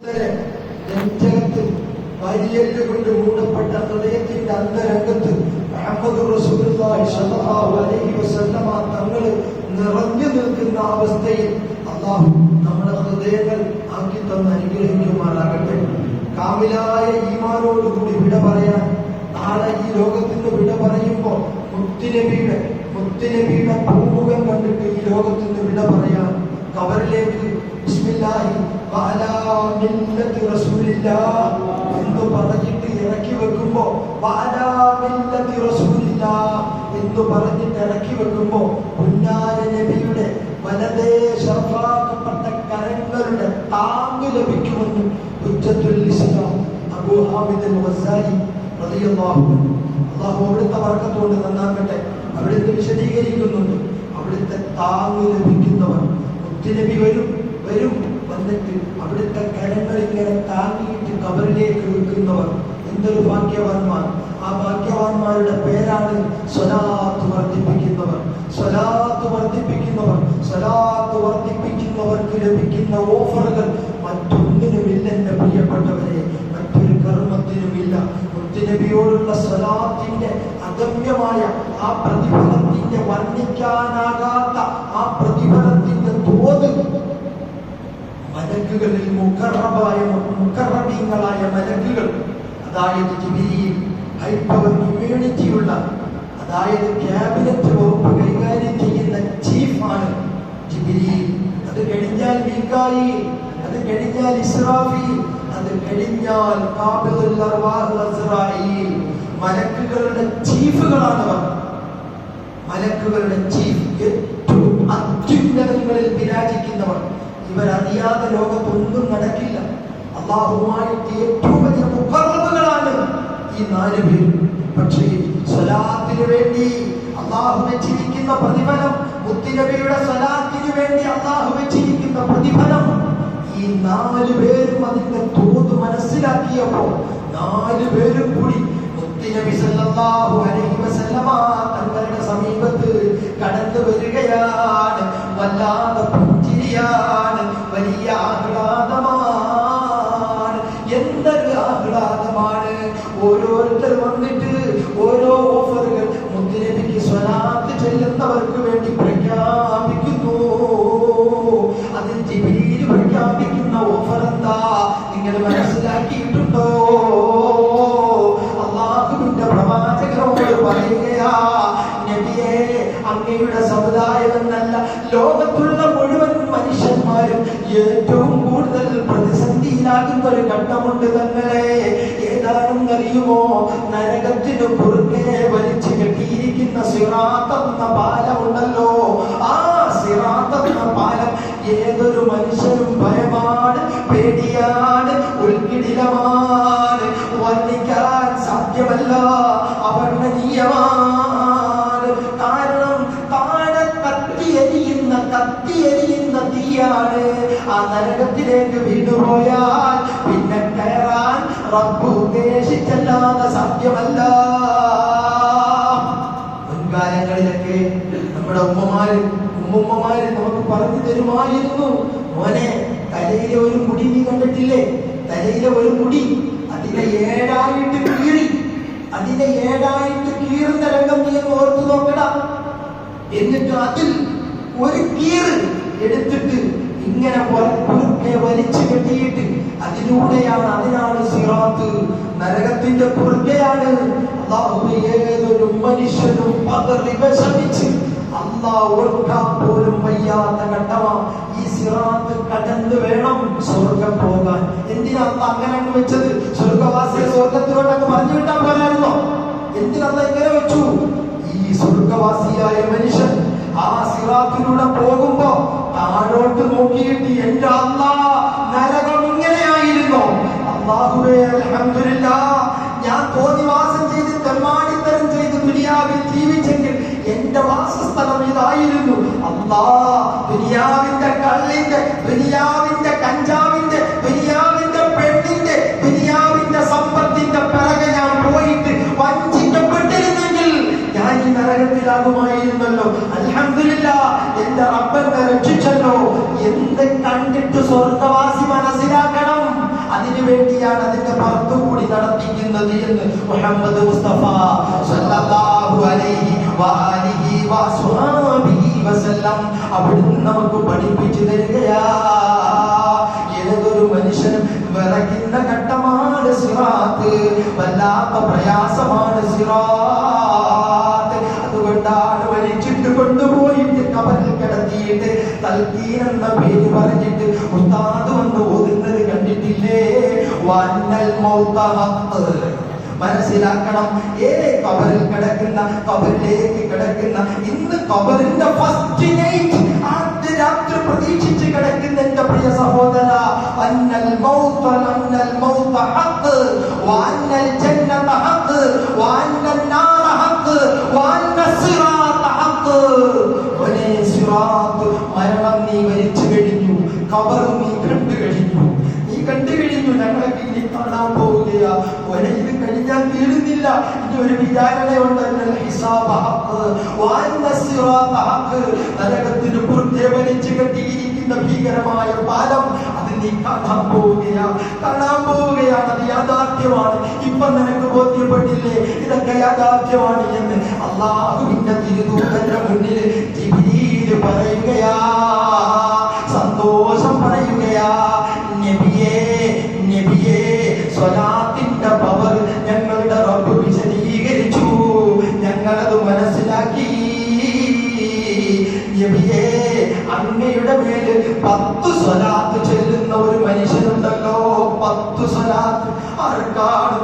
നെഞ്ചകത്ത് വരിയല്ല് കൊണ്ട് മൂടപ്പെട്ട ഹൃദയത്തിന്റെ അന്തരംഗത്ത് മുഹമ്മദ് റസൂലുള്ളാഹി സ്വല്ലല്ലാഹു അലൈഹി വസല്ലമ തങ്ങൾ നിറഞ്ഞു നിൽക്കുന്ന അവസ്ഥയിൽ അല്ലാഹു നമ്മുടെ ഹൃദയങ്ങൾ ആക്കി തന്ന് അനുഗ്രഹിക്കുമാറാകട്ടെ. കാമിലായ ഈമാനോടുകൂടി വിട പറയാൻ നാളെ ഈ ലോകത്തിന് വിട പറയുമ്പോ മുത്തുനബിയുടെ പൂമുഖം കണ്ടിട്ട് ഈ ലോകത്തിന് വിട പറയാൻ കബറിലേക്ക് ബിസ്മില്ലാഹി വഅലാ മില്ലത്തി റസൂലില്ലാഹ് എന്ന് പറഞ്ഞിട്ട് ഇറക്കി വെക്കുമ്പോ വഅലാ മില്ലത്തി റസൂലില്ലാഹ് എന്ന് പറഞ്ഞിട്ട് ഇറക്കി വെക്കുമ്പോ പുന്നാര നബിയുടെ വലതേ ശർഫാക്കപ്പെട്ട കരങ്ങളുടെ താങ്ങ് ലഭിക്കുമെന്ന് ഹുജ്ജത്തുൽ ഇസ്ലാം അബൂ ഹാമിദ് അൽ ഗസാലി റളിയല്ലാഹു അൻഹു അല്ലാഹു അവിടുത്തെ ബർക്കത്തോട് നന്നാക്കട്ടെ. അവിടുത്തെ വിശദീകരിക്കുന്നുണ്ട്, അവിടുത്തെ താങ്ങ് ലഭിക്കുന്നവർ മുത്തുനബി വരും വന്നിട്ട് അവിടുത്തെ കരങ്ങൾ ഇങ്ങനെ താങ്ങിയിട്ട് കബറിലേക്ക് വെക്കുന്നവർ എന്തൊരു ഭാഗ്യവാന്മാർ. ആ ഭാഗ്യവാന്മാരുടെ പേരാണ് സ്വലാത്ത് വർദ്ധിപ്പിക്കുന്നവർ. സ്വലാത്ത് വർദ്ധിപ്പിക്കുന്നവർക്ക് ലഭിക്കുന്ന ഓഫറുകൾ മറ്റൊന്നിനുമില്ല എന്റെ പ്രിയപ്പെട്ടവരെ, മറ്റൊരു കർമ്മത്തിനുമില്ല. മുത്തുനബിയോടുള്ള സ്വലാത്തിന്റെ അഗമ്യമായ ആ പ്രതിഫലത്തിന്റെ വർണ്ണിക്കാനാകാത്ത ആ പ്രതിഫലത്തിന്റെ തോത് മലക്കുകളിൽ മുഖറബീങ്ങളായ മലക്കുകൾ, അതായത് ജിബ്രീൽ, ഹൈപ്പവർ ഇമ്മ്യൂണിറ്റിയുള്ള, അതായത് ക്യാബിനറ്റ് വകുപ്പ് കൈകാര്യം ചെയ്യുന്ന ചീഫാണ് ജിബ്രീൽ. അത് കഴിഞ്ഞാൽ മീകായിൽ, അത് കഴിഞ്ഞാൽ ഇസ്രാഫീൽ, അത് കഴിഞ്ഞാൽ ഖാബിദുൽ അർവാഹ് അസ്റായീൽ. മലക്കുകളുടെ ചീഫുകളാണവർ. മലക്കുകളുടെ ചീഫ്, ഏറ്റവും അത്യുന്നതങ്ങളിൽ വിരാജിക്കുന്നവർ. ഇവരറിയാതെ ലോകത്തൊന്നും നടക്കില്ല. അല്ലാഹുവുമായിട്ട് ഏറ്റവും വലിയ മുഖറബുകളാണ് ഈ 4 പേരും. പക്ഷേ സ്വലാത്തിന് വേണ്ടി അല്ലാഹു വെച്ചിരിക്കുന്ന പ്രതിഫലം, മുത്തുനബിയുടെ സ്വലാത്തിന് വേണ്ടി അല്ലാഹു വെച്ചിരിക്കുന്ന പ്രതിഫലം, ഈ 4 പേരും അതിന്റെ തോത് മനസ്സിലാക്കിയപ്പോ 4 പേരും കൂടി മുത്തുനബി സല്ലല്ലാഹു അലൈഹി വസല്ലമ തങ്ങളുടെ സമീപത്ത് കടന്നു വരികയാണ്. വല്ലാതെ പുഞ്ചിരിയാണ്, വലിയ ആഹ്ലാദമാണ്. എന്തൊരു ആഹ്ലാദമാണ്! ഓരോരുത്തർ വന്നിട്ട് ഓരോ ഓഫറുകൾ മുത്തുനബിക്ക് സ്വലാത്ത് ചെല്ലുന്നവർക്ക് വേണ്ടി പ്രഖ്യാപിക്കുന്നു. അതിൽ ജിബ്രീൽ പ്രഖ്യാപിക്കുന്ന ഓഫർ എന്താ നിങ്ങൾ മനസ്സിലാക്കിയിട്ടുണ്ടോ? അല്ലാഹുവിന്റെ പ്രവാചകരോട് പറയുകയാ, നബിയേ, അങ്ങയുടെ സമുദായം എന്നല്ല, ലോകത്തുള്ള മുഴുവൻ മനുഷ്യന്മാരും ഏറ്റവും കൂടുതൽ പ്രതിസന്ധിയിലാകുന്ന ഒരു ഘട്ടമുണ്ട് തങ്ങളെ. ഏതാണെന്നറിയുമോ? നരകത്തിനു കുറുകെ വലിച്ചു കെട്ടിയിരിക്കുന്ന സിറാത്ത് എന്ന പാലമുണ്ടല്ലോ. ആ സിറാത്ത് എന്ന പാലം ഏതൊരു മനുഷ്യനും ഭയമാണ്, പേടിയാണ്, ഉൾക്കിടിലമാണ്, വർണ്ണിക്കാൻ സാധ്യമല്ല, അവർണ്ണനീയമാണ്. കാരണം താഴെ കത്തിയെരിയുന്ന തീയാണ്. ആ നരകത്തിലേക്ക് വീണുപോയാൽ പിന്നെ കയറാൻ റബ്ബ് ഉദ്ദേശിച്ചല്ലാതെ സാധ്യമല്ല. മുൻകാലങ്ങളിലൊക്കെ നമ്മുടെ ഉമ്മമാര് നമുക്ക് പറഞ്ഞു തരുമായിരുന്നു, മോനെ, തലയിലെ ഒരു മുടി നീ കണ്ടിട്ടില്ലേ? തലയിലെ ഒരു മുടി അതിനെ 7ആയിട്ട് കീറുന്ന രംഗം നീ ഓർത്തു നോക്കടാ. എന്നിട്ട് അതിൽ ഒരു കീറ് എടുത്തിട്ട് ഇങ്ങനെ കുറുക്കെ വലിച്ചു കെട്ടിയിട്ട് അതിനാണ് സിറാത്ത്. നരകത്തിന്റെ കുറുക്കെയാണ്. ഏതൊരു മനുഷ്യനും പതറി വിഷമിച്ച് അല്ലാഹു ഓർക്കാൻ പോലും വയ്യാത്ത ഘട്ടമാ ഈ സിറാത്ത് കടന്നു വേണം സ്വർഗം പോകാൻ. എന്തിനാ അല്ലാഹ് അങ്ങനെ വെച്ചത്? സ്വർഗവാസിയെ സ്വർഗത്തിലോട്ടൊക്കെ പറഞ്ഞു വിട്ടാൻ പോലായിരുന്നോ? എന്തിനാ ഇങ്ങനെ വെച്ചു? ഈ സ്വർഗവാസിയായ മനുഷ്യൻ ആ സിറാത്തിലൂടെ പോകുമ്പോ താഴോട്ട് നോക്കിയിട്ട് എന്റെ അല്ലാഹ്, നരകം ഇങ്ങനെയായിരുന്നോ? അല്ലാഹുവേ, അൽഹംദുലില്ലാഹ്, ഞാൻ തോന്നിവാസം ചെയ്ത് തെമ്മാടിത്തരം ചെയ്ത് ദുനിയാവിൽ ജീവിച്ചെങ്കിൽ എന്റെ വാസസ്ഥലം ഇതായിരുന്നു. അല്ലാഹ്, ദുനിയാവിന്റെ കള്ളിന്റെ, ദുനിയാവിന്റെ കഞ്ചാവിന്റെ, ദുനിയാവിന്റെ പെണ്ണിന്റെ, ദുനിയാവിന്റെ സമ്പത്തിന്റെ പിറകെ ഞാൻ പോയിട്ട് വഞ്ചിക്കപ്പെട്ടിരുന്നെങ്കിൽ ഞാൻ ഈ നരകത്തിലാകുമായിരുന്നല്ലോ. അൽഹംദുലില്ലാഹ്, എന്റെ റബ്ബ് എന്നെ രക്ഷിച്ചല്ലോ. എന്ത് കണ്ടിട്ട് സ്വർഗവാസി മനസ്സിലാക്കണം, വേണ്ടിയാണ് അതിന്റെ പുറത്തുകൂടി നടത്തിക്കുന്നത് എന്ന് മുഹമ്മദ് മുസ്തഫ സല്ലല്ലാഹു അലൈഹി വആലിഹി വസ്വഹാബിഹി വസല്ലം അവിടുന്ന് നമുക്ക് പഠിപ്പിച്ചു തരികയാ. ഏതൊരു മനുഷ്യനും വിറയ്ക്കുന്ന ഘട്ടമാണ് സിറാത്ത്, വല്ലാത്ത പ്രയാസമാണ് സിറാത്ത്. അതുകൊണ്ടാണ് വലിച്ചിട്ട് കൊണ്ടുപോയിട്ട് കബറിൽ കിടത്തിയിട്ട് തൽക്കീൻ എന്ന പേര് പറഞ്ഞിട്ട് ഉസ്താദ് വന്ന് ഓതുന്നത് കണ്ടിട്ടില്ലേ? വന്നൽ മൗത ഹഖ്. മനസ്സിലാക്കണം, കബറിൽ കിടക്കുന്ന, കബറിലേക്ക് കിടക്കുന്ന, ഇന്ന് കബറിന്റെ ഫസ്റ്റ് നൈറ്റ് ആദ്യ രാത്രി പ്രതീക്ഷിച്ച് കിടക്കുന്ന എന്റെ പ്രിയ സഹോദര, അന്നൽ മൗത ഹഖ് വഅന്നൽ ജന്നത ഹഖ് വഅന്നൻ നാറ ഹഖ് വഅന്ന സിറാത ഹഖ്. ഒരേ സിറാത്ത്, മരണം നീ വരിച്ചു കഴിഞ്ഞു, ഖബർ നീ കണ്ടു കഴിഞ്ഞു, ഞങ്ങളൊക്കെ ഇനി കാണാൻ പോവുകയാ. ഒരേ ഇത് കഴിഞ്ഞാൽ തീരുന്നില്ല, ഇനി ഒരു വിചാരണയുണ്ട്. നരകത്തിന് പുറത്തെ വലിച്ചു കെട്ടിയിരിക്കുന്ന ഭീകരമായ പാലം, അത് നീ കാണാൻ പോവുകയാണ്. അത് യാഥാർത്ഥ്യമാണ്. ഇപ്പൊ നിനക്ക് ബോധ്യപ്പെട്ടില്ലേ ഇതൊക്കെ യാഥാർത്ഥ്യമാണ് എന്ന്? അല്ലാഹുവിന്റെ തിരുദൂതന്റെ മുന്നിൽ ജിബ്രീൽ പറയുകയാ, സന്തോഷം പറയുകയാ, നബിയേ സ്വലാത്തിന്റെ പവർ ഞങ്ങളുടെ റബ്ബ് വിശദീകരിച്ചു, ഞങ്ങളത് മനസ്സിലാക്കി. നബിയേ, അങ്ങയുടെ മേല് 10 സ്വലാത്ത് ചൊല്ലുന്ന ഒരു മനുഷ്യനുണ്ടല്ലോ, 10 സ്വലാത്ത്. ആർക്കാണ്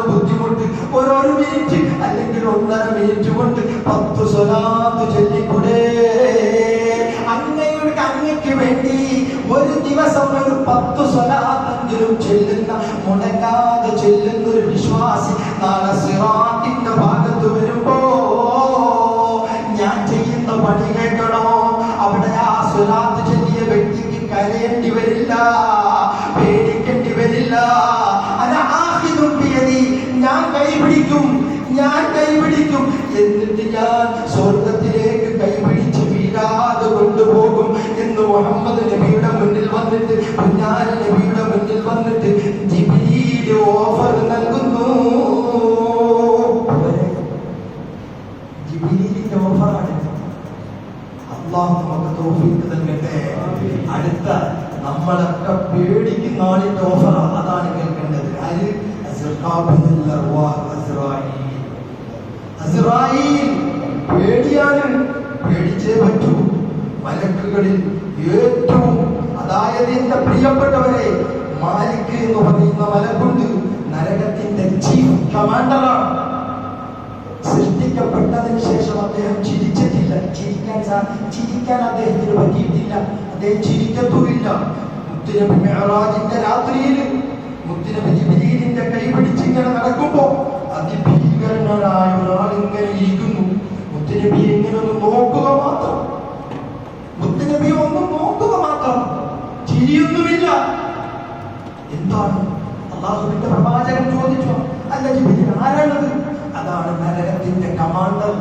ബുദ്ധിമുട്ട്? ഓരോ മിനിറ്റ് അല്ലെങ്കിൽ 1.5 മിനിറ്റ് കൊണ്ട് 10 സ്വലാത്ത് ചൊല്ലിക്കൂടെ? അങ്ങയ്ക്ക് വേണ്ടി ഒരു ദിവസം ഒരു 10 സ്വലാത്തെങ്കിലും ചെല്ലുന്ന, മുടങ്ങാതെ ചെല്ലുന്ന ഒരു വിശ്വാസി നാളെ സിറാത്തിന്റെ ഭാഗത്ത് വരുമ്പോ ഞാൻ ചെയ്യുന്ന പണി കേൾക്കണോ? അവിടെ ആ സ്വലാത്ത് ചൊല്ലിയ വ്യക്തിക്ക് കരയേണ്ടി വരില്ല, പേടിക്കേണ്ടി വരില്ല. ഞാൻ കൈപിടിക്കും, എന്നിട്ട് ഞാൻ സ്വർഗത്തിലേക്ക് കൈപിടിച്ച് വീഴാതെ കൊണ്ടുപോകും എന്ന് മുഹമ്മദ് നബിയുടെ മുന്നിൽ വന്നിട്ട്, പുന്നാര നബിയുടെ മുന്നിൽ വന്നിട്ട് ജിബ്രീൽ ഓഫർ നൽകുന്നു. ജിബ്രീലിന്റെ ഓഫറാണ്. അല്ലാഹു നമുക്ക് തൗഫീഖ് നൽകട്ടെ. അടുത്ത നമ്മളൊക്കെ പേടിക്കുന്ന ആളിന്റെ ഓഫർ അതാണ് കേൾക്കേണ്ടത്. ആര്? അസ്റായീൽ. പേടിയാണ്, പേടിച്ചേ പറ്റൂ. മലക്കുകളിൽ ഏറ്റവും, അതായത് എന്റെ പ്രിയപ്പെട്ടവരെ, മാലിക് എന്ന് പറയുന്ന മലക്കുണ്ട്, നരകത്തിന്റെ ചീഫ് കമാൻഡറാണ്. സൃഷ്ടിക്കപ്പെട്ടതിന് ശേഷം അദ്ദേഹം ചിരിച്ചിട്ടില്ല. ചിരിക്കാൻ അദ്ദേഹത്തിന് പറ്റിയിട്ടില്ല, അദ്ദേഹം ചിരിക്കത്തുമില്ല. മുത്തുനബി മിഅ്റാജിന്റെ രാത്രിയിൽ മുത്തുനബി ജിബ്രീലിന്റെ കൈ പിടിച്ചിങ്ങനെ നടക്കുമ്പോ അതിഭീകരനായ ഒരാൾ ഇങ്ങനെ ഇരിക്കുന്നു. മുത്തുനബി ഇങ്ങനെ ഒന്ന് നോക്കുക മാത്രം, ചിരിയൊന്നുമില്ല. എന്താണ്? അല്ലാഹുവിന്റെ പ്രവാചകൻ ചോദിച്ചു, അല്ല ജിബ്രീൽ ആരാണത്? അതാണ് നരകത്തിന്റെ കമാൻഡർ.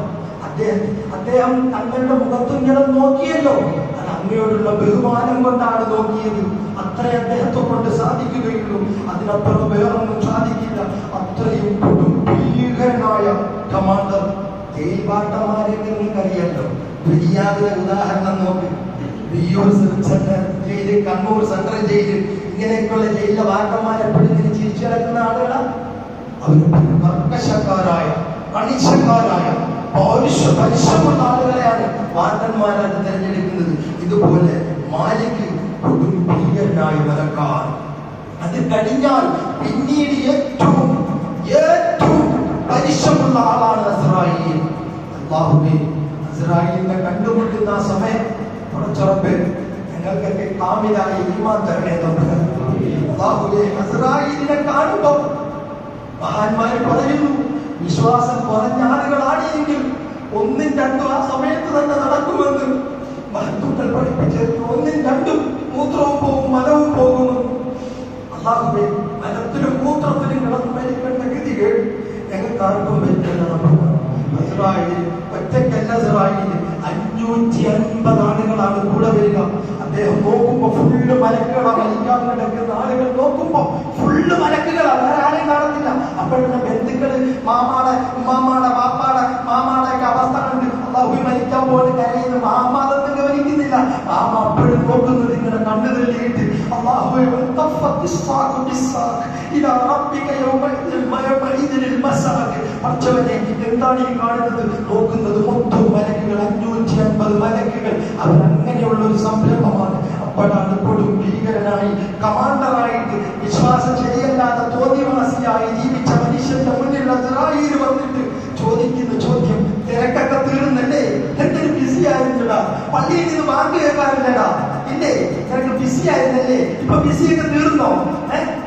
അദ്ദേഹം തങ്ങളുടെ മുഖത്തിങ്ങനെ നോക്കിയല്ലോ, അത് അങ്ങയോടുള്ള ബഹുമാനം കൊണ്ടാണ് നോക്കിയത്. അത്രേ അദ്ദേഹത്തെ കൊണ്ട് സാധിക്കുകയുള്ളൂ, അതിനപ്പുറം വേറൊന്നും സാധിക്കില്ല. അത്രയും ഭീകരനായ കമാൻഡർ. ജയിൽവാട്ടന്മാരെ നിങ്ങൾക്കറിയാലോ. റിയാദിലെ ഉദാഹരണം നോക്ക്, വിയ്യൂർ ജയില്, കണ്ണൂർ സെൻട്രൽ ജയില്, ഇങ്ങനെയൊക്കെയുള്ള ജയിലിലെ വാട്ടന്മാരെ പിടിഞ്ഞ് ചിരിച്ചിറക്കുന്ന ആളുകളാണ്. അവർ കർക്കശക്കാരായ, കണിശക്കാരായ, പരിശ്രമമുള്ള ആളുകളെയാണ് വാട്ടന്മാരായിട്ട് തിരഞ്ഞെടുക്കുന്നത്. ഇതുപോലെ മാലിക് കൊടും ഭീകരനായി നടക്കാൻ. അത് കഴിഞ്ഞാൽ പിന്നീട് ഏറ്റവും പരിശ്രമമുള്ള ആളാണ് അസ്റായീൽ. അല്ലാഹുവേ, അസ്റായീലിനെ കണ്ടുമുട്ടുന്ന ആ സമയം കുറച്ചുറപ്പ് ഞങ്ങൾക്കൊക്കെ കാമിലായ ഈമാൻ തരണേ തമ്പുരാൻ. അല്ലാഹുവേ, അസ്റായീലിനെ കാണുമ്പോൾ മഹാന്മാര് പറയുന്നു, വിശ്വാസം കുറഞ്ഞ ആളുകളാണ് എങ്കിൽ 1ഉം 2ഉം ആ സമയത്ത് തന്നെ നടക്കുമെന്ന് മഹത്തുക്കൾ പഠിപ്പിച്ചിരുന്നു. 1ഉം 2ഉം മൂത്രവും പോകും, മലവും പോകുന്നു. അല്ലാഹുവേ, മലത്തിലും മൂത്രത്തിലും കിടന്ന് മരിക്കേണ്ട ഗതികൾ ഞങ്ങൾക്ക് ആർക്കും പറ്റില്ല. ഒറ്റക്കല്ല ഇസ്രായേൽ 550 ആളുകളാണ് കൂടെ വരിക. അദ്ദേഹം നോക്കുമ്പോ ഫുള്ള് മലക്കുകളാണ്. വലിക്കാൻ കിടക്കുന്ന ആളുകൾ നോക്കുമ്പോ ഫുള്ള് മലക്കുകളാണ്, വേറെ ആരെയും കാണുന്നില്ല. അപ്പോഴുള്ള ബന്ധുക്കള്, മാമാടെ ഉമ്മാമാടെ വാപ്പാടെ മാമാടെ ഒക്കെ അവസ്ഥ കണ്ട് അള്ളാഹു മരിക്കാൻ പോലെ കരയുന്നു. മാമാതൊന്നും ഗവനിക്കുന്നില്ല. മാമ അപ്പോഴും നോക്കുന്നത് ഇങ്ങനെ കണ്ണു തള്ളിയിട്ട് അള്ളാഹുവേ പടച്ചവനെ എന്താണ് ഈ കാണുന്നത്? നോക്കുന്നത് മൊത്തം മലക്കുകൾ, 550 മലക്കുകൾ. അവരങ്ങനെയുള്ള ഒരു സംരംഭമാണ്. അപ്പോഴാണ് കൊടും ഭീകരനായി കമാൻഡറായിട്ട് വിശ്വാസം ശരിയല്ലാത്ത തോന്നിവാസിയായി ജീവിച്ച മനുഷ്യന്റെ മുന്നിൽ ഇസ്രായേൽ വന്നിട്ട് ചോദിക്കുന്ന ചോദ്യം, തിരക്കൊക്കെ തീർന്നല്ലേ? എന്തൊരു ബിസി ആയിരുന്നടാ, പള്ളിയിൽ നിന്ന് ബാങ്ക് കേൾക്കാറില്ലടാ, ഇല്ലേ? നിനക്ക് ബിസി ആയിരുന്നല്ലേ? ഇപ്പൊ ബിസിയൊക്കെ തീർന്നോ?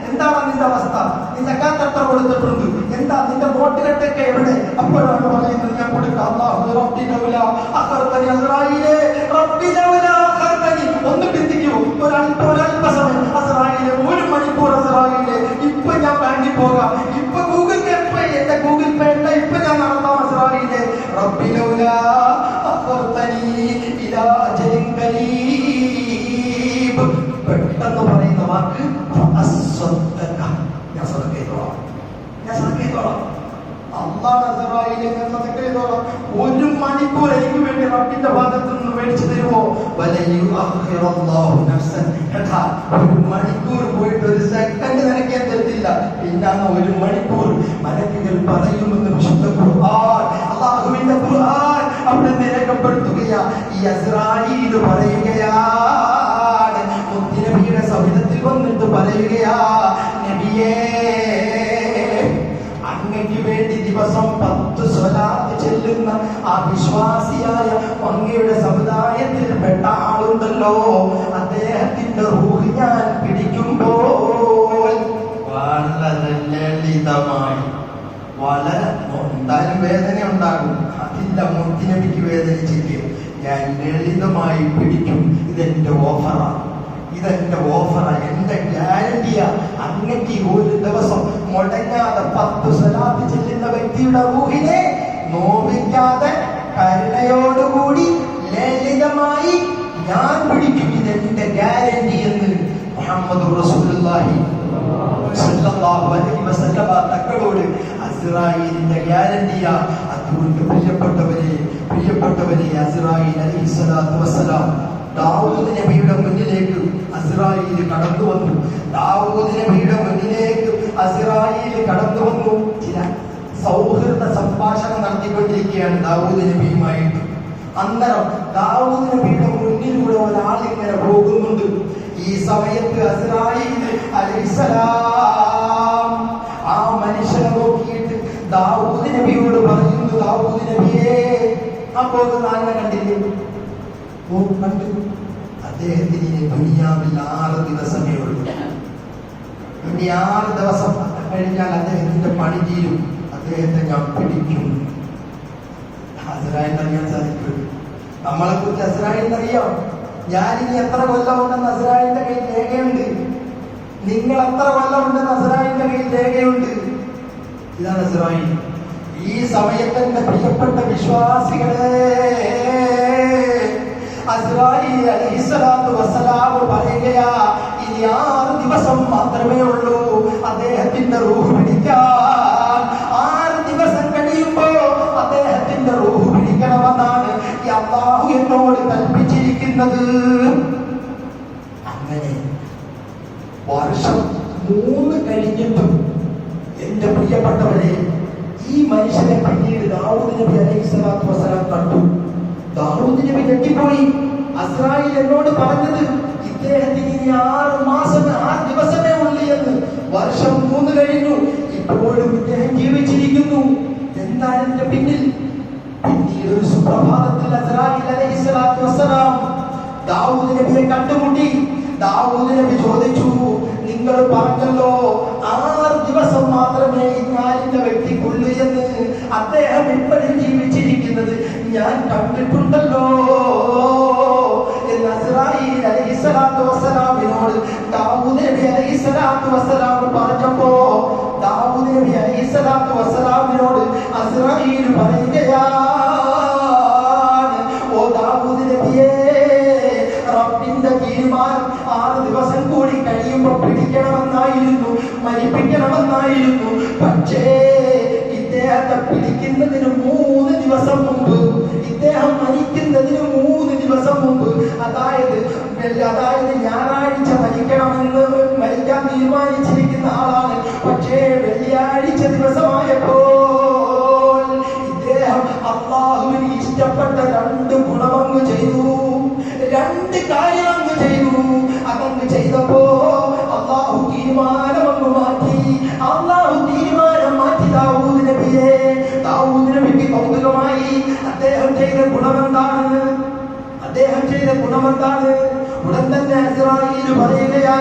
എന്താണ് നിന്റെ അവസ്ഥ? നീ സക്കാത്ത് എത്ര കൊടുത്തിട്ടുണ്ട്? എന്താ നിന്റെ വോട്ട് കെട്ടൊക്കെ എവിടെ? അപ്പോഴാണ് പറയുന്നത്, ഞാൻ കൊടുക്കാം. ഒന്ന് ചിന്തിക്കൂ, ഒരല്പസമയം അസ്രായേലിലെ 1 മണിക്കൂർ അസ്രായേലിലെ ഇപ്പൊ ഞാൻ ബാങ്കിൽ പോകാം, ഇപ്പൊ ഗൂഗിൾ പേ എന്റെ ഗൂഗിൾ പേ ഉണ്ട്, ഇപ്പൊ ഞാൻ നടത്താം അസ്രായേലിലെ. റബ്ബി ലൗലാ അഖർതനി ഇലാ അജലിൻ ഖരീബ്. പെട്ടെന്ന് പറയുന്ന വാക്ക് ഞാൻ സദഖ ചെയ്തോളാം. അല്ലാഹു അസ്രായേലിലെ ഞാൻ സദഖ ചെയ്തോളാം. 1 മണിക്കൂർ എനിക്ക് വേണ്ടി റബ്ബിന്റെ ഭാഗത്ത് നിന്ന് മേടിച്ചു തരുമോ? കേട്ടാ, 1 മണിക്കൂർ പോയിട്ട് 1 സെക്കൻഡ് നിനക്കാൻ തരത്തില്ല. പിന്നെ 1 മണിക്കൂർ മലക്കുകൾ പറയുമെന്ന് വിശുദ്ധ ഖുർആൻ, അല്ലാഹുവിന്റെ ഖുർആൻ അവിടെ രേഖപ്പെടുത്തുകയാ. ഈ അസ്രായീൽ പറയുകയാണ്, മുത്തുനബിയുടെ സവിധത്തിൽ വന്നിട്ട് പറയുകയാ, നബിയേ അങ്ങയ്ക്ക് വേണ്ടി ദിവസം 10 സ്വലാത്ത് ചെല്ലുന്ന ആ വിശ്വാസിയായ അങ്ങയുടെ സമുദായത്തിൽ പെട്ട ആളുണ്ടല്ലോ, അദ്ദേഹത്തിന്റെ റൂഹ് ഞാൻ പിടിക്കുമ്പോൾ വളരെ ലളിതമായി, വളരെ എന്തായാലും വേദന ഉണ്ടാകും, അതില്ല, മുത്തുനബിക്ക് വേദനിച്ചില്ല, ഞാൻ ലളിതമായി പിടിക്കും. ഇതെന്റെ ഓഫറാണ്, ഇതെന്റെ ഓഫറാണ്, എന്റെ ഗ്യാരണ്ടിയാ. അങ്ങക്ക് 1 ദിവസം മുടങ്ങാതെ 10 സ്വലാത്ത് ചെല്ലുന്ന വ്യക്തിയുടെ റൂഹിനെ നോവിക്കാതെ കരുണയോടുകൂടി ലളിതമായി ഞാൻ പിടിക്കും, ഇതെന്റെ ഗ്യാരണ്ടി എന്ന് മുഹമ്മദ് റസൂലുള്ളാഹി സ്വല്ലല്ലാഹു അലൈഹി വസല്ലം തങ്ങളോട് അസ്രായീലിന്റെ ഗ്യാരണ്ടിയാ. അതുകൊണ്ട് പ്രിയപ്പെട്ടവരെ അസ്രായീൽ അലൈഹിസ്സലാത്തു വസ്സലാം ദാവൂദ് നബിയുടെ മുന്നിലേക്ക് അസ്രായീൽ കടന്നു വന്നു. ദാവൂദ് നബിയുടെ മുന്നിലേക്ക് അസ്രായീൽ കടന്നു വന്നു. ചില സൗഹൃദ സംഭാഷണം നടത്തിക്കൊണ്ടിരിക്കുകയാണ് ദാവൂദ് നബിയുമായിട്ട്. അന്നേരം ദാവൂദ് നബിയുടെ മുന്നിലൂടെ ഒരാൾ ഇങ്ങനെ പോകുന്നുണ്ട്. ഈ സമയത്ത് അസ്രായീൽ അലൈഹിസ്സലാം ആ മനുഷ്യനെ നോക്കിയിട്ട് ദാവൂദ് നബിയോട് പറയുന്നു, ദാവൂദ് നബിയേ, ആ പോകുന്ന ആളിനെ കണ്ടില്ലേ? കണ്ടു. അദ്ദേഹത്തിന് ദുനിയാവിൽ 6 ദിവസമേ ഉള്ളൂ. ഇനി 6 ദിവസം കഴിഞ്ഞാൽ അദ്ദേഹത്തിന്റെ പണി തീരും, അദ്ദേഹത്തെ ഞാൻ പിടിക്കും. അസ്രായേൽ അറിയാൻ സാധിക്കും. നമ്മളെ കുറിച്ച് അസ്രായേലിന് അറിയാം. ഞാനിനി എത്ര കൊല്ലം ഉണ്ടെന്ന് അസ്രായേലിന്റെ കയ്യിൽ രേഖയുണ്ട്. നിങ്ങൾ എത്ര കൊല്ലം ഉണ്ടെന്ന് അസ്രായേലിന്റെ കയ്യിൽ രേഖയുണ്ട്. ഇതാണ് അസ്രായേൽ. ഈ സമയത്ത് എന്റെ പ്രിയപ്പെട്ട വിശ്വാസികളെ, അസ്രായീൽ അലൈഹിസ്സലാത്തു വസ്സലാം പറയുകയാ, ഇനി 6 ദിവസം മാത്രമേ ഉള്ളൂ അദ്ദേഹത്തിന്റെ റൂഹ് പിടിക്കാൻ. 6 ദിവസം കഴിയുമ്പോ അദ്ദേഹത്തിന്റെ റൂഹ് പിടിക്കണമെന്നാണ് ഈ അല്ലാഹു എന്നോട് കൽപ്പിച്ചിരിക്കുന്നത്. അങ്ങനെ വർഷം 3 കഴിഞ്ഞിട്ടും എന്റെ പ്രിയപ്പെട്ടവരെ, ഈ മനുഷ്യനെ പിന്നീട് ദാവൂദ് നബി അലൈഹിസ്സലാത്തു വസ്സലാം കണ്ടു. ദാവൂദ് നബി ഞെട്ടിപ്പോയി. അസ്രായീൽ എന്നോട് പറഞ്ഞത് ഇദ്ദേഹത്തിന് ഇനി 6 ദിവസമേ ഉള്ളൂ എന്ന്. വർഷം 3 കഴിഞ്ഞു, ഇപ്പോഴും ഇദ്ദേഹം ജീവിച്ചിരിക്കുന്നു. എന്താണ് ഇതിന്റെ പിന്നിൽ? പിന്നീട് ഒരു സുപ്രഭാതത്തിൽ അസ്രായീൽ അലൈഹിസ്സലാത്തു വസ്സലാം ദാവൂദ് നബിയെ കണ്ടുമുട്ടി. ദാവൂദ് നബി ചോദിച്ചു, നിങ്ങൾ പറഞ്ഞല്ലോ 6 ദിവസം മാത്രമേ ഇന്നാലിന്റെ വ്യക്തിക്കുള്ളൂ എന്ന്. അദ്ദേഹം ഇപ്പോഴും ജീവിച്ചിരിക്കുന്നത് ഞാൻ കണ്ടിട്ടുണ്ടല്ലോ എന്ന് അസ്രായീൽ അലൈഹിസ്സലാത്തു വസ്സലാമിനോട് ദാവൂദ് നബി അലൈഹിസ്സലാത്തു വസ്സലാം പറഞ്ഞപ്പോ ദാവൂദ് നബി അലൈഹിസ്സലാത്തു വസ്സലാമിനോട് അസ്രായീൽ പറയുകയാ, മരിപ്പിക്കണമെന്നായിരുന്നു. പക്ഷേ ഇദ്ദേഹത്തെ പിടിക്കുന്നതിന് 3 ദിവസം മുമ്പ്, ഇദ്ദേഹം മരിക്കുന്നതിന് 3 ദിവസം മുമ്പ്, അതായത് ഞായറാഴ്ച മരിക്കാൻ തീരുമാനിച്ചിരിക്കുന്ന ആളാണ്. പക്ഷേ വെള്ളിയാഴ്ച ദിവസമായപ്പോൾ ഇദ്ദേഹം അള്ളാഹുവിന് ഇഷ്ടപ്പെട്ട 2 ഗുണമങ്ങ് ചെയ്തു, 2 കാര്യം അങ്ങ് ചെയ്തു. അതങ്ങ് ചെയ്തപ്പോ അള്ളാഹു തീരുമാനം മാറ്റി. ദാവൂദ് നബിക്ക് കൗതുകമായി. അദ്ദേഹം ചെയ്ത ഗുണമെന്താണ്? ഉടൻ തന്നെ ഇസ്രായേൽ പറയുകയാ,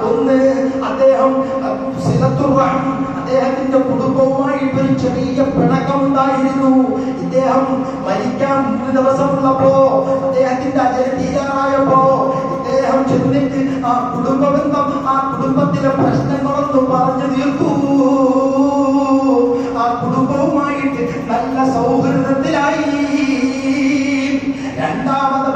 ഒന്ന്, അദ്ദേഹം അദ്ദേഹത്തിന്റെ കുടുംബവുമായിട്ട് ഒരു ചെറിയ പിണക്കമുണ്ടായിരുന്നു. ഇദ്ദേഹം മരിക്കാൻ 3 ദിവസമുള്ളപ്പോ, അദ്ദേഹത്തിന്റെ അജല് തീരാറായപ്പോ ഇദ്ദേഹം ചെന്നിട്ട് ആ കുടുംബത്തിലെ പ്രശ്നങ്ങളൊന്നും പറഞ്ഞു തീർക്കൂ. ആ കുടുംബവുമായിട്ട് നല്ല സൗഹൃദത്തിലായി. രണ്ടാമത്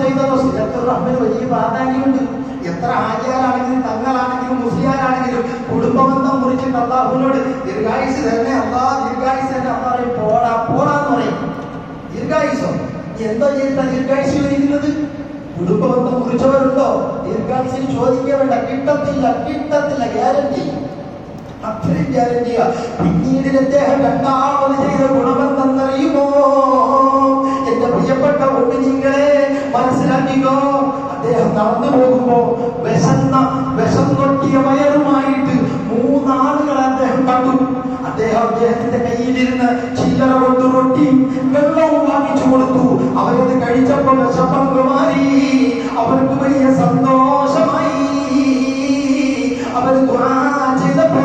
ചെയ്തതോ സിലത്തുർ റഹ്മിന് വലിയ പ്രാധാന്യമുണ്ട്. എത്ര ഹാജിയാരാണെങ്കിലും തങ്ങളാണെങ്കിലും മുസ്ലിയാരാണെങ്കിലും കുടുംബബന്ധം മുറിച്ചിട്ട് അള്ളാഹുവിനോട് ദീർഘായുസ് തന്നെ, ദീർഘായുസ് തന്നെ അള്ളാഹ് പോടാന്ന് പറയും. ദീർഘായുസോ? എന്തോ ചെയ്തിട്ടാ ദീർഘായുസ് ചോദിക്കുന്നത്? കുടുംബബന്ധം മുറിച്ചവരുണ്ടോ? ദീർഘായുസിന് ചോദിക്കാൻ വേണ്ട, കിട്ടത്തില്ല, ഗ്യാരണ്ടി, അത്രയും ഗ്യാരണ്ടിയാ. പിന്നീട് അദ്ദേഹം രണ്ടാമത് ചെയ്ത ഗുണമെന്തെന്നറിയുമോ? എന്റെ പ്രിയപ്പെട്ട മുഅ്മിനീങ്ങളെ, മനസ്സിലാക്കിക്കോ. അദ്ദേഹം നടന്നു പോകുമ്പോ വിശന്നൊട്ടിയ വയറുമായിട്ട് 3 ആളുകളെ അദ്ദേഹം കണ്ടു. അദ്ദേഹത്തിന്റെ കയ്യിലിരുന്ന് ചില്ലറ കൊണ്ട് റൊട്ടിയും വെള്ളവും വാങ്ങിച്ചു കൊടുത്തു. അവരത് കഴിച്ചപ്പോ വിശപ്പങ്ങ് മാറി. അവർക്ക് വലിയ സന്തോഷമായി. അവർ ദുആ ചെയ്തപ്പോ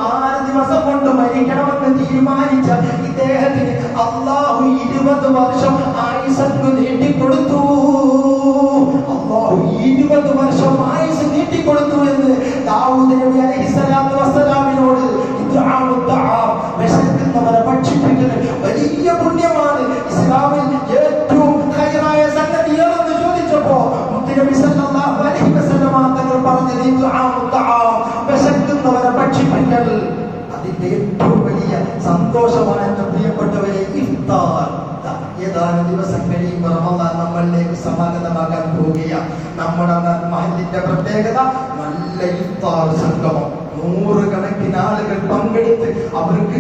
6 ദിവസം കൊണ്ട് മരിക്കണമെന്ന് തീരുമാനിച്ച ഇദ്ദേഹത്തിന് അള്ളാഹു 20 വർഷം ആയുസ്സങ്ങ് നീട്ടിക്കൊടുത്തു. അള്ളാഹു 20 വർഷം ആയുസ് നീട്ടിക്കൊടുത്തു എന്ന് ദാവൂദ് നബി അലൈഹിസ്സലാത്തു വസ്സലാമിനോട് വിശക്കുന്നവരെ ഭക്ഷിപ്പിക്കുന്നത് വലിയ പുണ്യമാണ്. ഇസ്ലാമിൽ ഏറ്റവും ഖൈറായ സംഗതി ഏതെന്ന് ചോദിച്ചപ്പോ മുത്തുനബി സല്ലല്ലാഹു അലൈഹി വസല്ലം തങ്ങൾ പറഞ്ഞത് വിശക്കുന്നവരെ ഭക്ഷിപ്പിക്കൽ. അതിന്റെ ഏറ്റവും വലിയ സന്തോഷമാണ് എന്റെ പ്രിയപ്പെട്ടവരെ ഇഫ്താർ. ഏതാനും ദിവസം കഴിയുമ്പോൾ റമദാൻ നമ്മളിലേക്ക് സമാഗതമാകാൻ പോവുകയാണ്. നമ്മുടെ മഹല്ലിന്റെ പ്രത്യേകത നല്ല ഇഫ്താർ സംഗമം. 100 കണക്കിന് ആളുകൾ പങ്കെടുത്ത് അവർക്ക്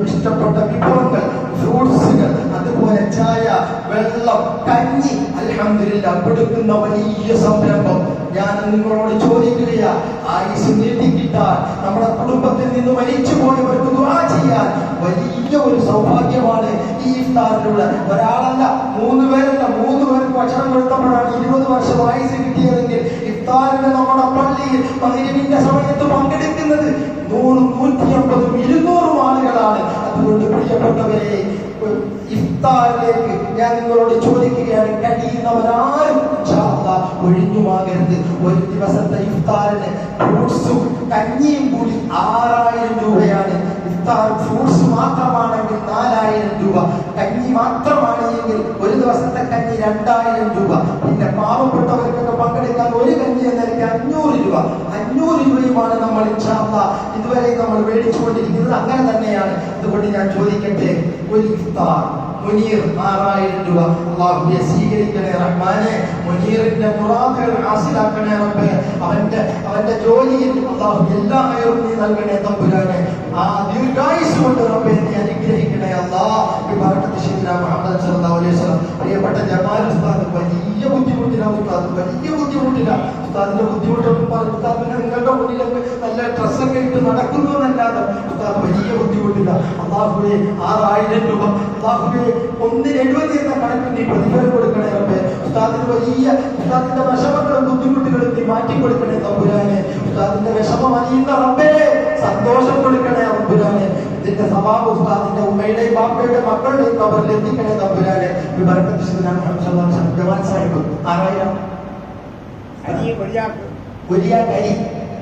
ഇഷ്ടപ്പെട്ട വിഭവങ്ങൾ, ഫ്രൂട്ട്സുകൾ, അതുപോലെ ചായ, വെള്ളം, കഞ്ഞി, അൽഹംദുലില്ലാഹ് കൊടുക്കുന്ന വലിയ സംരംഭം. ഞാൻ നിങ്ങളോട് ചോദിക്കുകയാ, ആയുസ് നീട്ടിക്കിട്ടാൻ, നമ്മുടെ കുടുംബത്തിൽ നിന്ന് മരിച്ചു പോയവർക്ക് ദുആ ചെയ്യാൻ വലിയ ഒരു സൗഭാഗ്യമാണ് ഈ ഇഫ്താറിലൂടെ. ഒരാളല്ല, 3 പേരല്ല, 3 പേർക്ക് ഭക്ഷണം കൊടുത്തപ്പോഴാണ് 20 വർഷം ആയുസ് കിട്ടിയതെങ്കിൽ ഇഫ്താറിന് നമ്മുടെ പള്ളിയിൽ മഗ്‌രിബിന്റെ സമയത്ത് പങ്കെടുക്കുന്നത് 100, 150, 200 ആളുകളാണ്. അതുകൊണ്ട് പ്രിയപ്പെട്ടവരെ, ഇഫ്താറിലേക്ക് ഞാൻ നിങ്ങളോട് ചോദിക്കുകയാണ്, കഴിയുന്നവരാരും ഒഴിഞ്ഞുമാകരുത്. ഒരു ദിവസത്തെ ഇഫ്താറിന് ഫ്രൂട്ട്സും കഞ്ഞിയും കൂടി 6000 രൂപയാണ്. ഇഫ്താർ ഫ്രൂട്ട്സ് മാത്രമാണെങ്കിൽ 4000 രൂപ, കഞ്ഞി മാത്രമാണ് എങ്കിൽ ഒരു ദിവസത്തെ കഞ്ഞി 2000 രൂപ. പിന്നെ പാവപ്പെട്ടവർക്കൊക്കെ പങ്കെടുക്കാൻ ഒരു കഞ്ഞി എന്നതിലേക്ക് 500 രൂപ. 500 രൂപയുമാണ് നമ്മൾ ഇൻഷാ അല്ലാഹ് ഇതുവരെ നമ്മൾ മേടിച്ചുകൊണ്ടിരിക്കുന്നത്. അങ്ങനെ തന്നെയാണ്. അതുകൊണ്ട് ഞാൻ ചോദിക്കട്ടെ, ഒരു ഇഫ്താർ മുനീർ 6000 രൂപ. അല്ലാഹുവേ സ്വീകരിക്കണേ റഹ്മാനെ. മുനീറിന്റെ മുറാദുകൾ ഹാസിലാക്കണേ റബ്ബേ. അവന്റെ ജോലിയിൽ അല്ലാഹു എല്ലാ ഹൈറും നീ നൽകണേ തമ്പുരാനെ. ആ ദീർഘായുസ് കൊണ്ട് റബ്ബേ നീ അനുഗ്രഹിക്കണേ അല്ലാഹ്. ഈ ബറകത്ത് ശിദ്ര മുഹമ്മദ് സല്ലല്ലാഹു അലൈഹി വസല്ലം. പ്രിയപ്പെട്ട ജമാൽ ഉസ്താദ് വലിയ ബുദ്ധിമുട്ടിലാണ്. ഉസ്താദിന്റെ ബുദ്ധിമുട്ടൊന്നും പറഞ്ഞു ഉസ്താദിനെ നിങ്ങളുടെ മുന്നിലൊക്കെ നല്ല ഡ്രസ്സൊക്കെ ഇട്ട് നടക്കുന്നു എന്നല്ലാതെ ഉസ്താദ് വലിയ ബുദ്ധിമുട്ടില്ല. അല്ലാഹുവേ 6000 രൂപ, അല്ലാഹുവേ 170 എന്ന കണക്കിൽ നീ പ്രതിഫലം കൊടുക്കണേ റബ്ബേ. ഉസ്താദിന്റെ വിഷമങ്ങളും ബുദ്ധിമുട്ടുകളും നീ മാറ്റി കൊടുക്കണേ തമ്പുരാനെ. ഉസ്താദിന്റെ വിഷമം അറിയുന്ന റബ്ബേ സന്തോഷം കൊടുക്കണേ തമ്പുരാനെ. ഇതിന്റെ സവാബ് ഉസ്താദിന്റെ ഉമ്മയുടെയും ബാപ്പയുടെയും മക്കളുടെയും കബറിൽ എത്തിക്കണേ തമ്പുരാനെ. ജവാൻ സാഹിബ് 6000 കൊരിയാക്കരി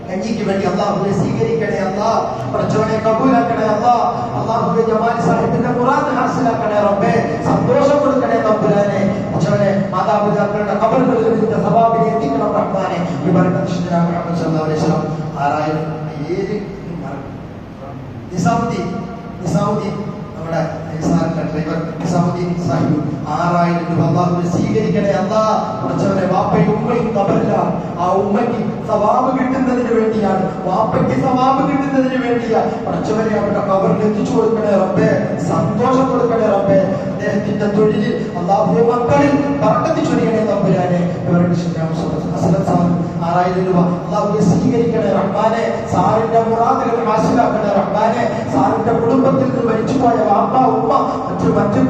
കഞ്ഞിക്ക് വേണ്ടി അള്ളാഹുവെ സ്വീകരിക്കണേ അല്ലാ. പടച്ചവനെ കബൂലാക്കണേ അല്ലാ. അള്ളാഹുവെ ജമാലി സാഹിബിന്റെ മുറാദ് ഹാസിലാക്കണേ റബ്ബേ. സന്തോഷം കൊടുക്കണേ തമ്പുരാനെ. പടച്ചവനെ മാതാപിതാക്കളുടെ ഖബറുകളിൽ നിന്റെ സവാബിനെ എത്തിക്കണം റഹ്മാനെ. ബിബറകത്ത് സയ്യിദനാ മുഹമ്മദ് സല്ലല്ലാഹു അലൈഹി വസല്ലം. 6000 നിസാമുദ്ദീൻ നമ്മുടെ നിസാറിന്റെ ഡ്രൈവർ നിസാമുദ്ദീൻ സാഹിബ് 6000 രൂപ അള്ളാഹുവെ സ്വീകരിക്കണേ അല്ലാ. പടച്ചവനെ വാപ്പയും ഉമ്മയും ഖബറിലാണ്. ആ ഉമ്മയ്ക്ക് സവാബ് കിട്ടുന്നതിന് വേണ്ടിയാണ്, വാപ്പയ്ക്ക് സവാബ് കിട്ടുന്നതിന് വേണ്ടിയാണ്. പടച്ചവനെ അവരുടെ ഖബറിൽ എത്തിച്ചു കൊടുക്കണേ റബ്ബേ. സന്തോഷം കൊടുക്കണേ റബ്ബേ. അദ്ദേഹത്തിന്റെ തൊഴിലിൽ അള്ളാഹുവെ മക്കളിൽ ബർക്കത്ത് ചൊരിയണേ തമ്പുരാനെ. അസ്ലം സാർ 6000 രൂപ അള്ളാഹുവെ സ്വീകരിക്കണേ റഹ്മാനെ. സാറിന്റെ മുറാദുകൾ ഹാസിലാക്കണേ റഹ്മാനെ. സാറിന്റെ കുടുംബത്തിൽ നിന്ന് മരിച്ചുപോയ വാപ്പ ഉമ്മ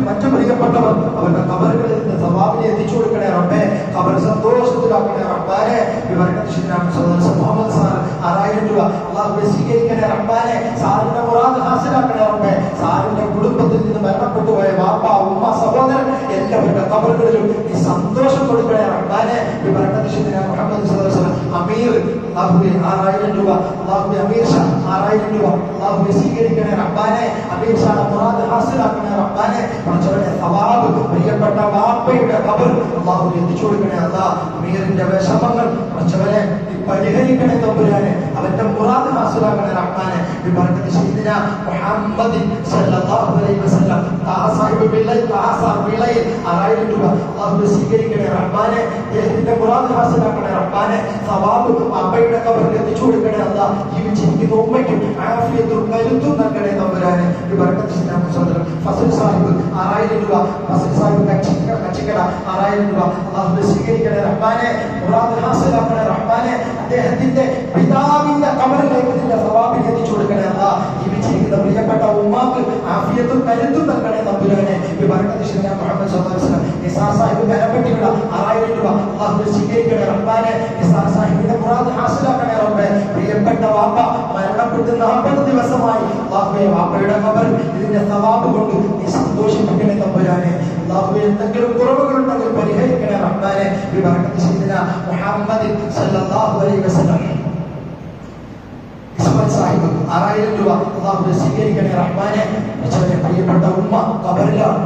മറ്റു പ്രിയപ്പെട്ടവർ അവരുടെ ഖബറുകളിൽ നിന്ന് സവാബിനെ എത്തിച്ചു കൊടുക്കണേ റബ്ബേ. ഖബർ സന്തോഷത്തിലാക്കണേ റഹ്മാനെ. മുഹമ്മദ് സാർ 6000 രൂപ അള്ളാഹുവെ സ്വീകരിക്കണേ റഹ്മാനെ. സാറിന്റെ മുറാദ് ഹാസിലാക്കണേ റബ്ബേ. സാറിന്റെ കുടുംബത്തിൽ നിന്ന് മരണപ്പെട്ടു പോയ വാപ്പ ഉമ്മ സഹോദരൻ എല്ലാവരുടെ ഖബറുകളിലും ഈ സന്തോഷം കൊടുക്കണേ റഹ്മാനെ. മുഹമ്മദ് അമീർ അള്ളാഹുവെ 6000 രൂപ അള്ളാഹുവെ അമീർ ഷാ 6000 രൂപ അള്ളാഹുവെ സ്വീകരിക്കണേ റഹ്മാനെ. അമീർ ഷായുടെ മുറാദ് ഹാസിലാക്കണേ റഹ്മാനെ. പടച്ചവനെ സവാബ് പ്രിയപ്പെട്ട വാപ്പയുടെ ഖബർ അള്ളാഹുവെ എത്തിച്ചു കൊടുക്കണേ അല്ലാ. അമീറിന്റെ വിഷമങ്ങൾ പടച്ചവനെ പരിഹരിക്കണേ തമ്പുരാനെ. അവന്റെ മുറാദ് ഹാസിലാക്കണേ റഹ്മാനെ. ബിബറകത്ത് സയ്യിദനാ മുഹമ്മദ് സല്ലല്ലാഹു അലൈഹി വസല്ലം. താഹ സാഹിബ് ബില്ലൈ താഹ സാഹിബ് ബില്ലൈ 6000 രൂപ അള്ളാഹുവെ സ്വീകരിക്കണേ റഹ്മാനെ. അദ്ദേഹത്തിന്റെ മുറാദ് ഹാസിലാക്കണേ റഹ്മാനെ. സവാബ് അമ്മയുടെ ഖബറിൽ എത്തിച്ചു കൊടുക്കണേ അല്ലാ. ജീവിച്ചിരിക്കുന്ന ഉമ്മയ്ക്കും ആഫിയത്തും കരുത്തും നൽകണേ തമ്പുരാനെ. ബിബറകത്ത് സയ്യിദനാ മുഹമ്മദ് ഫസൽ സാഹിബ് 6000 രൂപ ഫസൽ സാഹിബ് കച്ചിക്കട 6000 രൂപ അള്ളാഹുവെ സ്വീകരിക്കണേ റഹ്മാനെ. മുറാദ് ഹാസിലാക്കണേ റഹ്മാനെ. അദ്ദേഹത്തിന്റെ പിതാവിന്റെ ഖബറിലേക്ക് നിന്റെ സവാബിനെ എത്തിച്ചു കൊടുക്കണേ അല്ലാ. ജീവിച്ചിരിക്കുന്ന പ്രിയപ്പെട്ട ഉമ്മാക്ക് ആഫിയത്തും കരുത്തും നൽകണേ തമ്പുരാനെ. ബിബറകത്ത് സയ്യിദനാ മുഹമ്മദ് സല്ലല്ലാഹു അലൈഹി വസല്ലം. നിസാർ സാഹിബ് കരപ്പെട്ടിയുള്ള 6000 രൂപ അള്ളാഹുവെ സ്വീകരിക്കണേ റഹ്മാനെ. നിസാർ സാഹിബിന്റെ മുറാദ് ഹാസിലാക്കണേ റബ്ബേ. പ്രിയപ്പെട്ട വാപ്പ മരണപ്പെട്ട് 40 ദിവസമായി അള്ളാഹുവെ വാപ്പയുടെ ഖബറിൽ ഇതിന്റെ സവാബ് കൊണ്ട് നീ സന്തോഷിപ്പിക്കണേ തമ്പുരാനെ. അള്ളാഹുവെ എന്തെങ്കിലും കുറവുകളുണ്ടെങ്കിൽ പരിഹരിക്കണേ റഹ്മാനെ. ബിബറകത്ത് സയ്യിദനാ മുഹമ്മദ് സല്ലല്ലാഹു അലൈഹി വസല്ലം. ഇസ്മായിൽ സാഹിബ് 6000 രൂപ അള്ളാഹുവെ സ്വീകരിക്കണേ റഹ്മാനെ. പ്രിയപ്പെട്ട ഉമ്മ ഖബറിലാണ്.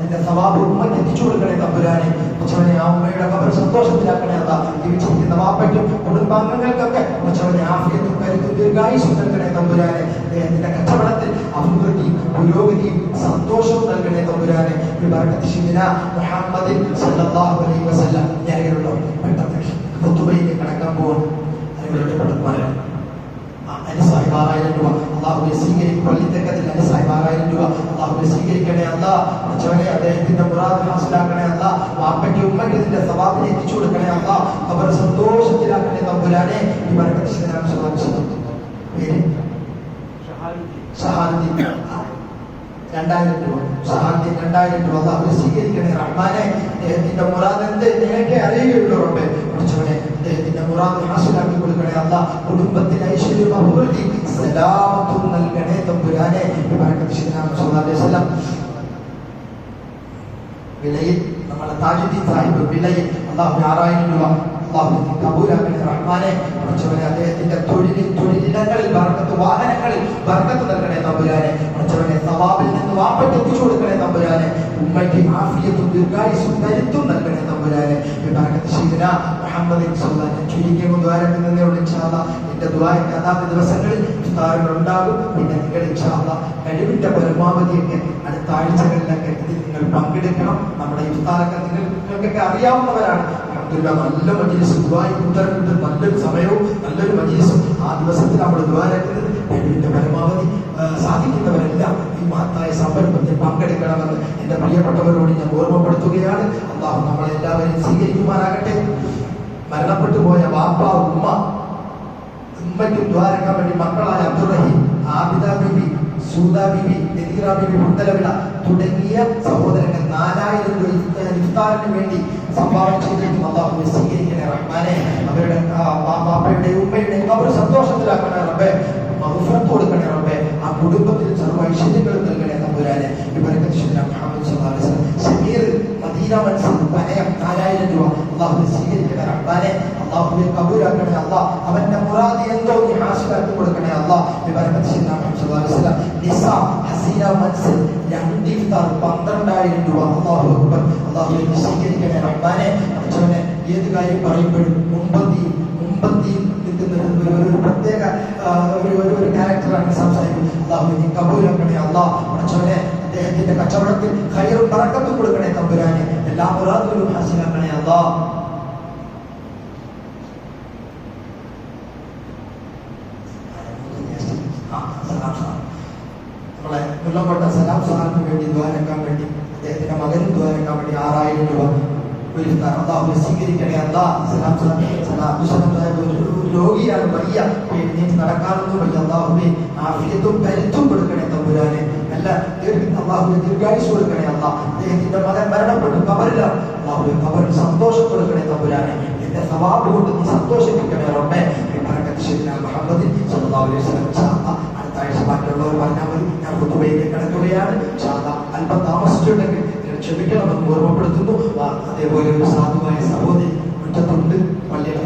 അതിന്റെ സവാബ് ഉമ്മയ്ക്ക് എത്തിച്ചു കൊടുക്കണേ തമ്പുരാനെ. ഉച്ചവനെ ആ ഉമ്മയുടെ ഖബർ സന്തോഷത്തിലാക്കണേ അല്ലാ. ജീവിച്ചിരിക്കുന്ന വാപ്പയ്ക്കും കുടുംബാംഗങ്ങൾക്കൊക്കെ ഉച്ചവനെ ആഫിയത്തും കരുത്തും ദീർഘായുസ്സും നൽകണേ തമ്പുരാനെ. അദ്ദേഹത്തിന്റെ കച്ചവടത്തിൽ അഭിവൃദ്ധിയും പുരോഗതിയും സന്തോഷവും നൽകണേ തമ്പുരാനെ. ബിബറകത്ത് സയ്യിദനാ മുഹമ്മദ് സല്ലല്ലാഹു അലൈഹി വസല്ലം. ഞാനുള്ളൂ പെട്ടെന്ന് ഖുതുബയിലേക്ക് കടക്കാൻ പോകുന്നു. സാഹിബ് 6000 രൂപ അള്ളാഹുവെ സ്വീകരിക്കും. പള്ളിത്തക്കത്തിൽ സാഹിബ് 6000 രൂപ അള്ളാഹുവെ സ്വീകരിക്കണേ അല്ലാ. ഉച്ചവനെ അദ്ദേഹത്തിന്റെ മുറാദ് ഹാസിലാക്കണേ അല്ലാ. വാപ്പയ്ക്ക് ഉമ്മയ്ക്ക് ഇതിന്റെ സവാബിനെ എത്തിച്ചു കൊടുക്കണേ അല്ലാ. ഖബർ സന്തോഷത്തിലാക്കണേ തമ്പുരാനെ. ഈ ബറകത്ത് സയ്യിദനാ പേര് ഷഹാദുദ്ദീൻ 2000 രൂപ ഷഹാദുദ്ദീൻ 2000 രൂപ അള്ളാഹുവെ സ്വീകരിക്കണേ റഹ്മാനെ. അദ്ദേഹത്തിന്റെ മുറാദ് എന്ത് നിനക്ക് അറിയുകയുള്ളൂ റബ്ബേ. ഉച്ചവനെ അദ്ദേഹത്തിന്റെ മുറാദ് ഹാസിലാക്കി കൊടുക്കണേ അല്ലാ. കുടുംബത്തിന് ഐശ്വര്യം അഭിവൃദ്ധി സലാമത്തും നൽകണേ തമ്പുരാനെ. ബിബറകത്ത് സയ്യിദനാ സല്ലല്ലാഹു അലൈഹി വസല്ലം. വിലയിൽ നമ്മളെ താജുദ്ദീൻ സാഹിബ് വിലയിൽ അള്ളാഹു 6000 രൂപ അള്ളാഹു കബൂലാക്കണേ റഹ്മാനെ. ഉച്ചവനെ അദ്ദേഹത്തിന്റെ തൊഴിലിടങ്ങളിൽ ബർക്കത്ത്, വാഹനങ്ങളിൽ ബർക്കത്ത് നൽകണേ തമ്പുരാനെ. ഉച്ചവനെ സവാബിൽ നിന്ന് വാപ്പയ്ക്ക് എത്തിച്ചു കൊടുക്കണേ തമ്പുരാനെ. ഉമ്മയ്ക്ക് ആഫിയത്തും ദീർഘായുസ്സും കരുത്തും നൽകണേ തമ്പുരാനെ. ബിബറകത്ത് സയ്യിദനാ മുഹമ്മദ് സല്ലല്ലാഹു അലൈഹി വസല്ലം. ചുരുക്കിയ ദ്വാരത്തിൽ നിന്നേ ഉള്ളൂ ഇൻഷാ അല്ലാഹ്. എന്റെ ദുആക്ക് അതാത് ദിവസങ്ങളിൽ ഇഫ്താറുകൾ ഉണ്ടാകും. പിന്നെ നിങ്ങൾ ഇൻഷാ അല്ലാഹ് കഴിവിട്ട പരമാവധിയൊക്കെ അടുത്ത ആഴ്ചകളിലൊക്കെ ഇതിൽ നിങ്ങൾ പങ്കെടുക്കണം. നമ്മുടെ ഇഫ്താറൊക്കെ നിങ്ങൾക്കൊക്കെ അറിയാവുന്നവരാണ്. നല്ല മജ്‌ലിസ് ദുആയി കൂട്ടരുണ്ട്. നല്ലൊരു സമയവും നല്ലൊരു മജ്‌ലിസും ആ ദിവസത്തിൽ നമ്മൾ ദുആരക്കുന്നത്. കഴിവിന്റെ പരമാവധി സാധിക്കുന്നവരെല്ലാം ഈ മഹത്തായ സംരംഭത്തിൽ പങ്കെടുക്കണമെന്ന് എന്റെ പ്രിയപ്പെട്ടവരോട് ഞാൻ ഓർമ്മപ്പെടുത്തുകയാണ്. അല്ലാഹു നമ്മളെല്ലാവരെയും സ്വീകരിക്കുമാറാകട്ടെ. മരണപ്പെട്ടു പോയ വാപ്പ ഉമ്മയ്ക്കും ദ്വാരക്കാൻ വേണ്ടി മക്കളായ അബ്ദുറഹീം, ആബിദ ബീബി, സൂദ ബീബി, നദീറ ബീബി, മുത്തലവിള തുടങ്ങിയ സഹോദരങ്ങൾ 4000 രൂപ ഇഫ്താറിന് വേണ്ടി സംഭാവന ചെയ്തിരിക്കും. അല്ലാഹുവെ സ്വീകരിക്കണേ റഹ്മാനെ. അവരുടെ ബാപ്പയുടെ ഉമ്മയുടെ ഖബർ സന്തോഷത്തിലാക്കണേ റബ്ബേ. മഗ്ഫിറത്ത് കൊടുക്കണേ റബ്ബേ. ആ കുടുംബത്തിൽ സർവ്വ ഐശ്വര്യങ്ങളും നൽകണേ തമ്പുരാനെ. ബിബറകത്ത് സയ്യിദനാ മുഹമ്മദ് സല്ലല്ലാഹു അലൈഹി വസല്ലം. സമീർ മദീന മൻസൂർ പനയം 4000 രൂപ അല്ലാഹുവെ സ്വീകരിക്കണേ റഹ്മാനെ. അല്ലാഹുവേ കബൂലാക്കണേ അല്ലാ. അവന്റെ മുറാദ് എന്തോ നീ ഹാസിലാക്കി കൊടുക്കണേ അല്ലാ. ബിബറകത്ത് സയ്യിദനാ മുഹമ്മദ് സ്വല്ലല്ലാഹു അലൈഹി വസല്ലം. നിസാ ഹസീന മൻസിൽ 2 ഇഫ്താർ 12,000 രൂപ. അല്ലാഹു അക്ബർ. അല്ലാഹുവേ നീ സ്വീകരിക്കണേ റബ്ബാനെ. അർച്ചവനെ ഏത് കാര്യം പറയുമ്പോഴും മുമ്പന്തി നിൽക്കുന്ന ഒരു പ്രത്യേക ഒരു ക്യാരക്ടറാണ് സംസാരിക്കുന്നത്. അല്ലാഹുവേ നീ കബൂലാക്കണേ അല്ലാ. അർച്ചവനെ അദ്ദേഹത്തിന്റെ കച്ചവടത്തിൽ ഖൈറും ബറക്കത്തും കൊടുക്കണേ തമ്പുരാനെ. എല്ലാ മുറാദുകളും ഹാസിലാക്കണേ അല്ലാ. നമ്മളെ മുല്ലക്കോട്ട സലാം സാറിന് വേണ്ടി ദ്വാരക്കാൻ വേണ്ടി അദ്ദേഹത്തിന്റെ മകനും ദ്വാരക്കാൻ വേണ്ടി 6,000 രൂപ ഒരു അല്ലാഹു സ്വീകരിക്കണേ അല്ലാ. സലാം സാഹിബ് ഒരു രോഗിയാണ്, വയ്യ, എഴുന്നേറ്റ് നടക്കാനൊന്നും വയ്യ. അല്ലാഹുവേ ആഫിയത്തും കരുത്തും കൊടുക്കണേ തമ്പുരാനെ. നല്ല അല്ലാഹുവേ ദീർഘായുസ് കൊടുക്കണേ അല്ലാ. അദ്ദേഹത്തിന്റെ മകൻ മരണപ്പെട്ടു കബറിലാണ്. അല്ലാഹുവേ കബറിൽ സന്തോഷം കൊടുക്കണേ തമ്പുരാനെ. എന്റെ സവാബ് കൊണ്ട് നീ സന്തോഷിപ്പിക്കണേ റബ്ബേ. ബിബറകത്ത് സയ്യിദനാ മുഹമ്മദ് സ്വല്ലല്ലാഹു അലൈഹി വസല്ലം. ഇൻഷാ അല്ലാഹ് അടുത്ത ആഴ്ച ബാക്കിയുള്ളവർ പറഞ്ഞാൽ മതി. ഞാൻ ഖുതുബയിലേക്ക് കടക്കുകയാണ്. ഇൻഷാ അല്ലാഹ് അല്പം താമസിച്ചിട്ടുണ്ടെങ്കിൽ ക്ഷമിക്കണമെന്ന് ഓർമ്മപ്പെടുത്തുന്നു. അതേപോലെ ഒരു സാധുവായ സഹോദരി മുറ്റത്തുണ്ട്, പള്ളിയുടെ